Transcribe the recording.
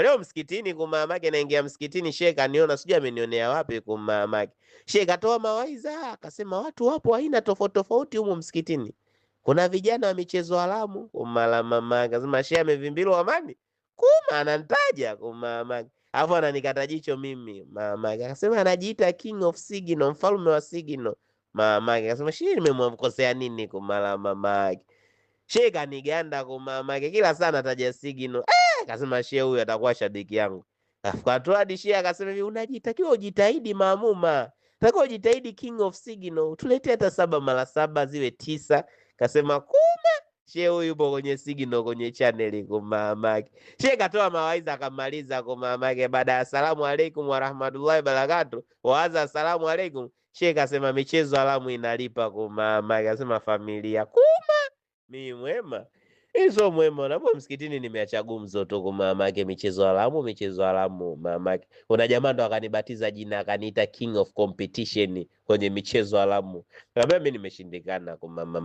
Leo msikitini kumamake, naingia msikitini, shehe kaniona, sijui amenionea wapi kumamake. Shehe katoa mawaidha, akasema watu wapo aina tofauti tofauti humu msikitini. Kuna vijana wa michezo haramu kumala mamake. Akasema shehe amevimbilwa amani. Kuma ananitaja kumamake. Alafu ananikata jicho mimi mamake. Akasema anajiita King of Signal, mfalme wa Signal. Mamake akasema shehe nimemkosea nini kumala mamake. Shehe kaniganda kumamake, kila saa nataja Signal. Akasema shehe huyu atakuwa shabiki yangu. Akatoa hadi shehe akasema hivi, unajitakiwa ujitahidi maamuma. Takiwa ujitahidi King of Signal. Tuletee hata 7 mara 7 ziwe 9. Kasema kuma shehe huyu yupo kwenye Signal kwenye channel kumamake. Shehe katoa mawaidha akamaliza kumamake. Baada ya asalamu alaykum wa rahmatullahi wa barakatuh, waanza asalamu alaykum. Shehe kasema michezo haramu inalipa kumamake. Akasema familia kuma mimi mwema. Hizo mwema na msikitini nimeacha gumzo tu kwa mamake, michezo haramu mamake. Kuna jamaa ndo akanibatiza jina, akaniita King of Competition kwenye michezo haramu. Na mimi nimeshindikana kwa mama.